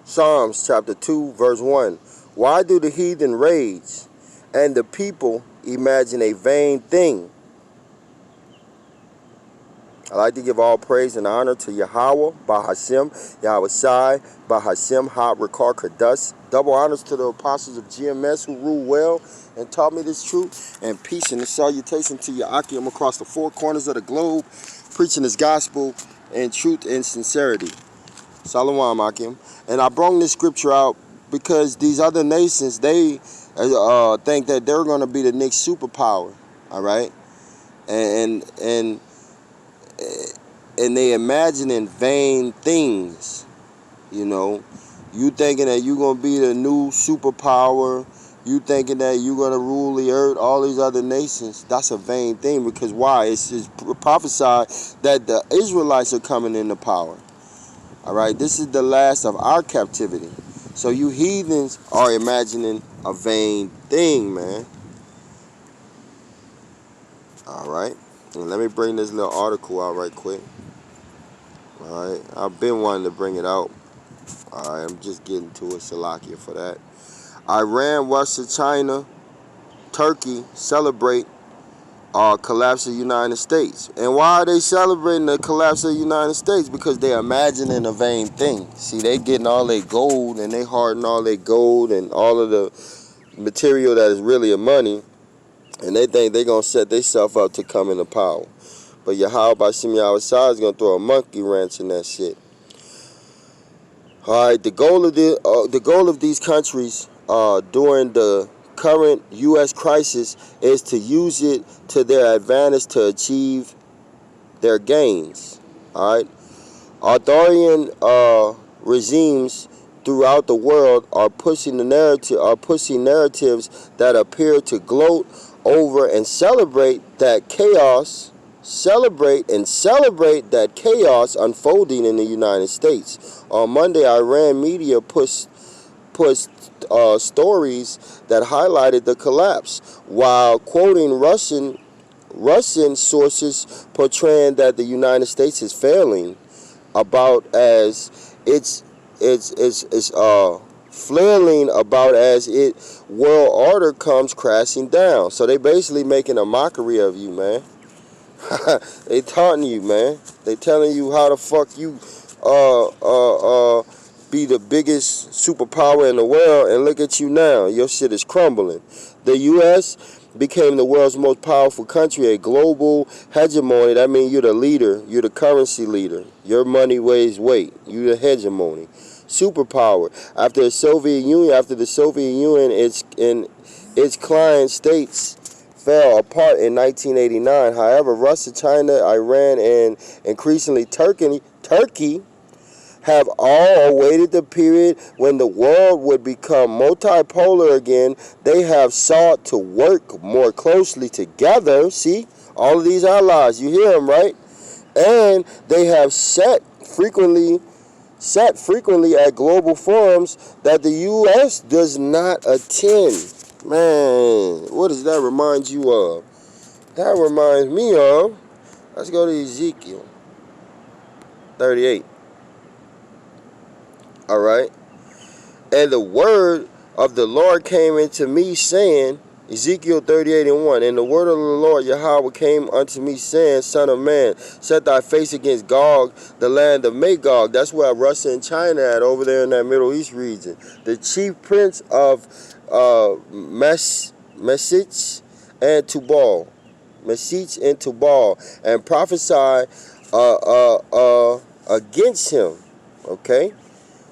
Psalms chapter 2, verse 1. Why do the heathen rage and the people imagine a vain thing? I like to give all praise and honor to Yahweh, Bahashem, Yahweh Shai, Bahashem, Ha, Rekar, Kadas. Double honors to the apostles of GMS who rule well and taught me this truth. And peace and a salutation to Yakim across the four corners of the globe, preaching this gospel in truth and sincerity. Shalom, Akim. And I brought this scripture out because these other nations, they think that they're going to be the next superpower, all right? And they imagining vain things, you know. You thinking that you're going to be the new superpower. You thinking that you're going to rule the earth, all these other nations. That's a vain thing because why? It's prophesied that the Israelites are coming into power. All right, this is the last of our captivity. So you heathens are imagining a vain thing, man. All right, and let me bring this little article out right quick. All right, I've been wanting to bring it out. All right, I'm just getting to it. Salakia for that. Iran, Russia, China, Turkey celebrate collapse of the United States. And why are they celebrating the collapse of the United States? Because they're imagining a vain thing. See, they getting all their gold and they hoarding all their gold and all of the material that is really a money. And they think they're going to set themselves up to come into power. But Yahweh Bashim Yahweh Shai is going to throw a monkey wrench in that shit. All right, the goal of these countries during the current U.S. crisis is to use it to their advantage to achieve their gains. All right, authoritarian regimes throughout the world are pushing narratives that appear to gloat over and celebrate that chaos. Celebrate that chaos unfolding in the United States. On Monday, Iran media pushed stories that highlighted the collapse, while quoting Russian sources portraying that the United States is failing, about as it's flailing about as it world order comes crashing down. So they basically making a mockery of you, man. They taunting you, man. They telling you how the fuck you be the biggest superpower in the world, and look at you now. Your shit is crumbling. The U.S. became the world's most powerful country, a global hegemony. That means you're the leader. You're the currency leader. Your money weighs weight. You're the hegemony. Superpower. After the Soviet Union, its client states fell apart in 1989. However, Russia, China, Iran, and increasingly Turkey have all awaited the period when the world would become multipolar again. They have sought to work more closely together. See, all of these allies, you hear them, right? And they have sat frequently at global forums that the U.S. does not attend. Man, what does that remind you of? That reminds me of, let's go to Ezekiel 38. All right. And the word of the Lord came into me, saying, Ezekiel 38:1. And the word of the Lord Yahweh came unto me, saying, Son of man, set thy face against Gog, the land of Magog. That's where Russia and China at, over there in that Middle East region. The chief prince of Mesich and Tubal, and prophesy against him. Okay,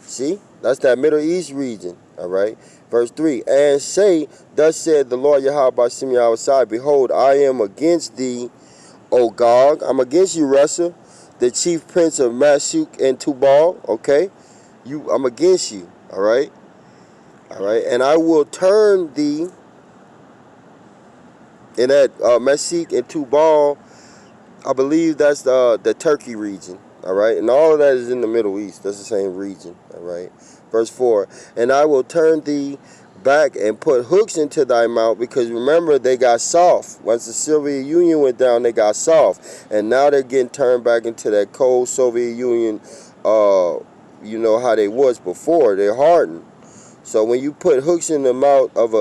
see, that's that Middle East region. All right, verse 3. And say, thus said the Lord Yahweh by Shem Yahweh Shai, behold, I am against thee, O Gog. I'm against you, Russia, the chief prince of Mashuk and Tubal. Okay, I'm against you. All right. All right, and I will turn thee in that Mesik and Tubal. I believe that's the Turkey region. All right, and all of that is in the Middle East. That's the same region. All right, verse 4. And I will turn thee back and put hooks into thy mouth, because remember, they got soft. Once the Soviet Union went down, they got soft, and now they're getting turned back into that cold Soviet Union you know how they was before. They're hardened. So when you put hooks in the mouth of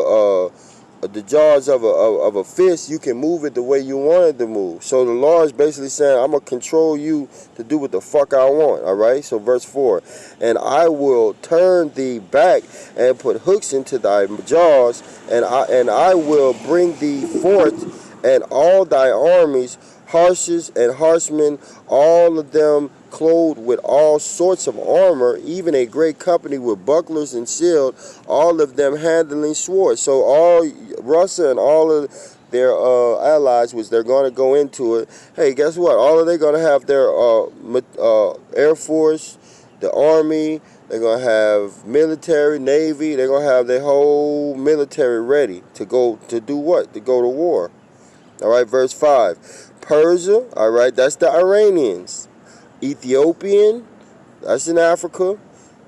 the jaws of a fist, you can move it the way you want it to move. So the Lord is basically saying, I'm going to control you to do what the fuck I want, all right? So verse 4, and I will turn thee back and put hooks into thy jaws, and I will bring thee forth, and all thy armies, horses and horsemen, all of them clothed with all sorts of armor, even a great company with bucklers and shield, all of them handling swords. So all Russia and all of their allies, which they're going to go into it, hey, guess what? All of they going to have their Air Force, the Army, they're going to have military, Navy, they're going to have their whole military ready to go to do what? To go to war. All right, verse 5. Persia, all right, that's the Iranians. Ethiopian, that's in Africa.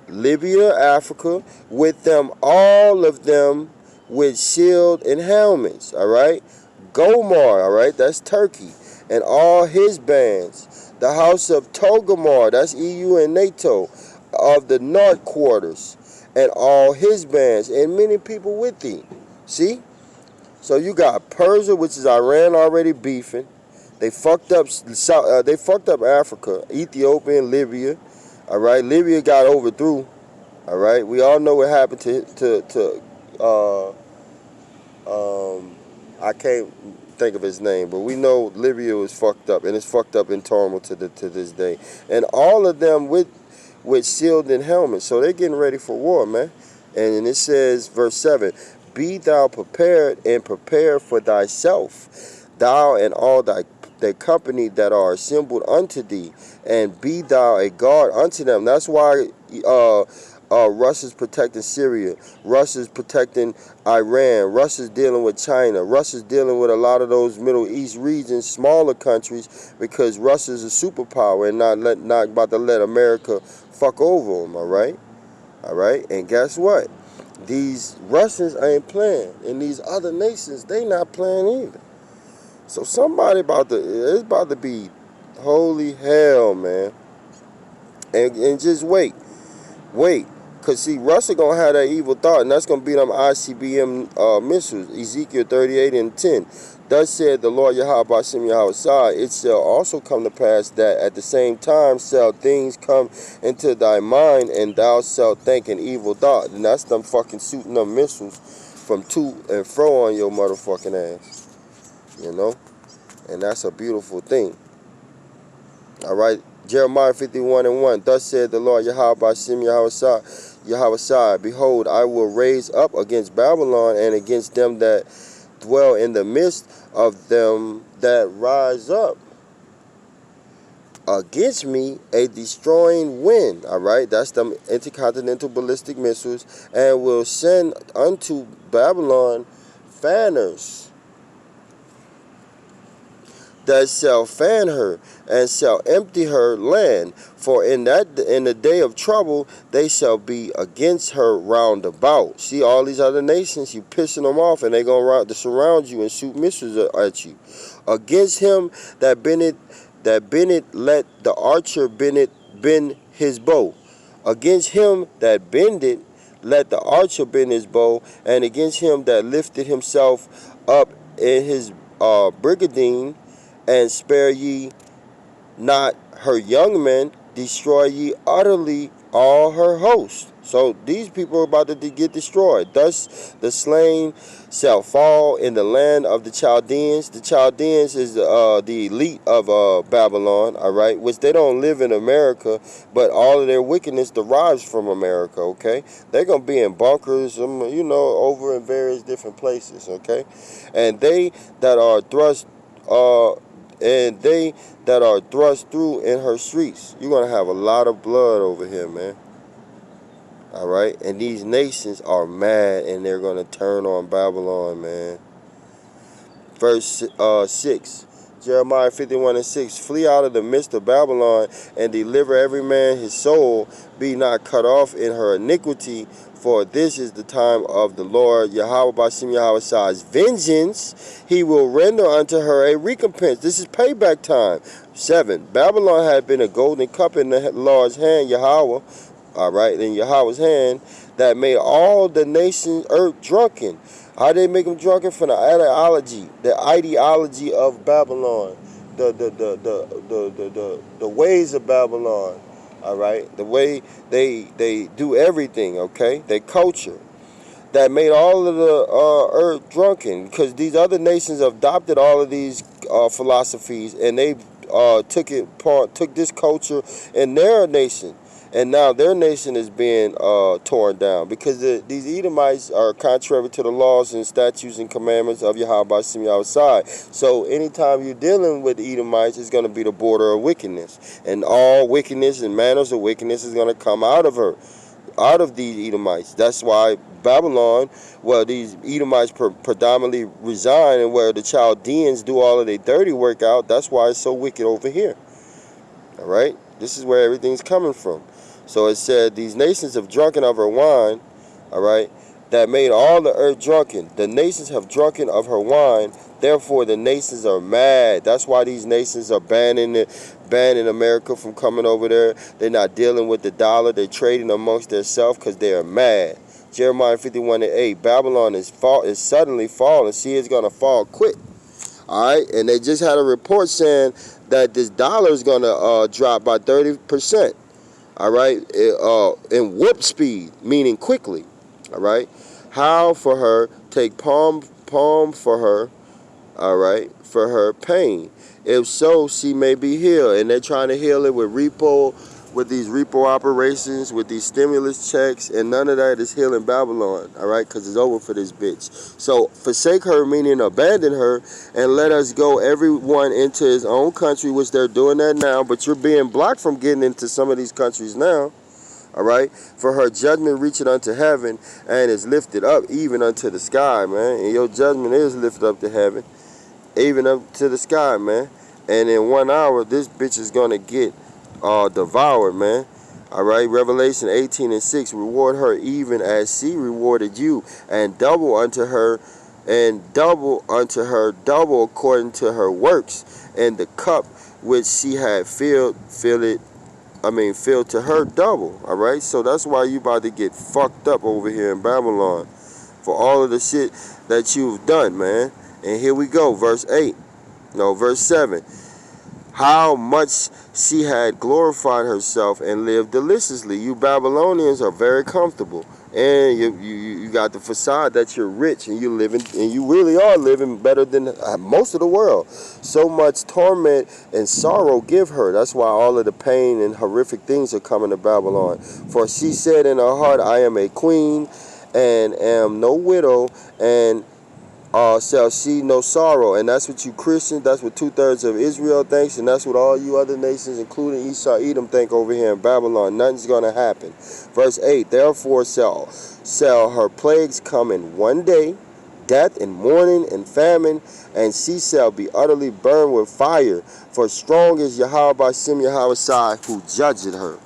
Libya, Africa, with them, all of them with shield and helmets, all right? Gomar, all right, that's Turkey, and all his bands. The house of Togarmah, that's EU and NATO, of the north quarters, and all his bands, and many people with thee. See? So you got Persia, which is Iran, already beefing. They fucked up Africa, Ethiopia, and Libya. All right, Libya got overthrew. All right, we all know what happened to I can't think of his name, but we know Libya was fucked up, and it's fucked up in turmoil to this day. And all of them with shield and helmets, so they're getting ready for war, man. And it says, verse 7, be thou prepared and prepare for thyself, thou and all thy company that are assembled unto thee, and be thou a guard unto them. That's why Russia's protecting Syria, Russia's protecting Iran, Russia's dealing with China, Russia's dealing with a lot of those Middle East regions, smaller countries, because Russia's a superpower and not about to let America fuck over them, all right? All right, and guess what? These Russians ain't playing, and these other nations, they not playing either. So it's about to be holy hell, man. And just wait. Because see, Russia going to have that evil thought, and that's going to be them ICBM missiles, Ezekiel 38 and 10. Thus said the Lord Yahweh Ba'ashem Yahweh, it shall also come to pass that at the same time shall things come into thy mind, and thou shalt think an evil thought. And that's them fucking shooting them missiles from to and fro on your motherfucking ass. You know? And that's a beautiful thing. All right? Jeremiah 51 and 1. Thus said the Lord Yahweh Ba'ashem Yahweh, behold, I will raise up against Babylon and against them that dwell in the midst of them that rise up against me a destroying wind. All right, that's them intercontinental ballistic missiles, and will send unto Babylon fanners that shall fan her and shall empty her land. For in the day of trouble they shall be against her round about. See, all these other nations, you pissing them off, and they gonna to surround you and shoot missiles at you. Against him that bendeth let the archer bend his bow. Against him that bendeth let the archer bend his bow, and against him that lifted himself up in his brigadine, and spare ye not her young men, destroy ye utterly all her host. So these people are about to get destroyed. Thus the slain shall fall in the land of the Chaldeans. The Chaldeans is the elite of Babylon, all right, which they don't live in America, but all of their wickedness derives from America, okay? They're going to be in bunkers, you know, over in various different places, okay? And they that are thrust through in her streets. You're going to have a lot of blood over here, man. All right? And these nations are mad, and they're going to turn on Babylon, man. Verse 6. Jeremiah 51 and 6. Flee out of the midst of Babylon, and deliver every man his soul. Be not cut off in her iniquity, for this is the time of the Lord Yahweh Ba'ashem Yahweh's vengeance. He will render unto her a recompense. This is payback time. 7. Babylon had been a golden cup in the Lord's hand, Yahweh. all right, in Yahweh's hand, that made all the nations earth drunken. How they make them drunken? From the ideology of Babylon, the ways of Babylon, all right, the way they do everything, okay, their culture, that made all of the earth drunken, because these other nations adopted all of these philosophies, and they took this culture in their nation, and now their nation is being torn down, because these Edomites are contrary to the laws and statutes and commandments of Yahweh Shem outside. So anytime you're dealing with Edomites, it's going to be the border of wickedness, and all wickedness and manners of wickedness is going to come out of her, out of these Edomites. That's why Babylon, well, these Edomites predominantly reside, and where the Chaldeans do all of their dirty work out. That's why it's so wicked over here. All right? This is where everything's coming from. So it said, these nations have drunken of her wine, all right, that made all the earth drunken. The nations have drunken of her wine, therefore the nations are mad. That's why these nations are banning America from coming over there. They're not dealing with the dollar. They're trading amongst themselves because they are mad. Jeremiah 51:8. Babylon is suddenly falling. See, it's going to fall quick. All right, and they just had a report saying that this dollar is going to drop by 30%. All right, in warp speed, meaning quickly. All right, how for her take palm for her, all right, for her pain. If so, she may be healed. And they're trying to heal it with these repo operations, with these stimulus checks, and none of that is healing Babylon, all right, because it's over for this bitch. So forsake her, meaning abandon her, and let us go everyone into his own country, which they're doing that now, but you're being blocked from getting into some of these countries now. All right, for her judgment reaching unto heaven, and is lifted up even unto the sky, man. And your judgment is lifted up to heaven, even up to the sky, man. And in 1 hour, this bitch is gonna get devoured, man. All right, Revelation 18:6. Reward her even as she rewarded you, and double unto her, double according to her works. And the cup which she had filled to her double. All right, so that's why you about to get fucked up over here in Babylon for all of the shit that you've done, man. And here we go, verse 7. How much she had glorified herself and lived deliciously. You Babylonians are very comfortable, and you got the facade that you're rich, and you living, and you really are living better than most of the world. So much torment and sorrow give her. That's why all of the pain and horrific things are coming to Babylon. For she said in her heart, I am a queen and am no widow, and shall see no sorrow. And that's what you Christians, that's what 2/3 of Israel thinks, and that's what all you other nations, including Esau, Edom, think over here in Babylon. Nothing's going to happen. Verse 8, therefore shall her plagues come in one day, death and mourning and famine, and she shall be utterly burned with fire. For strong is Yahweh Shem Yahweh who judged her.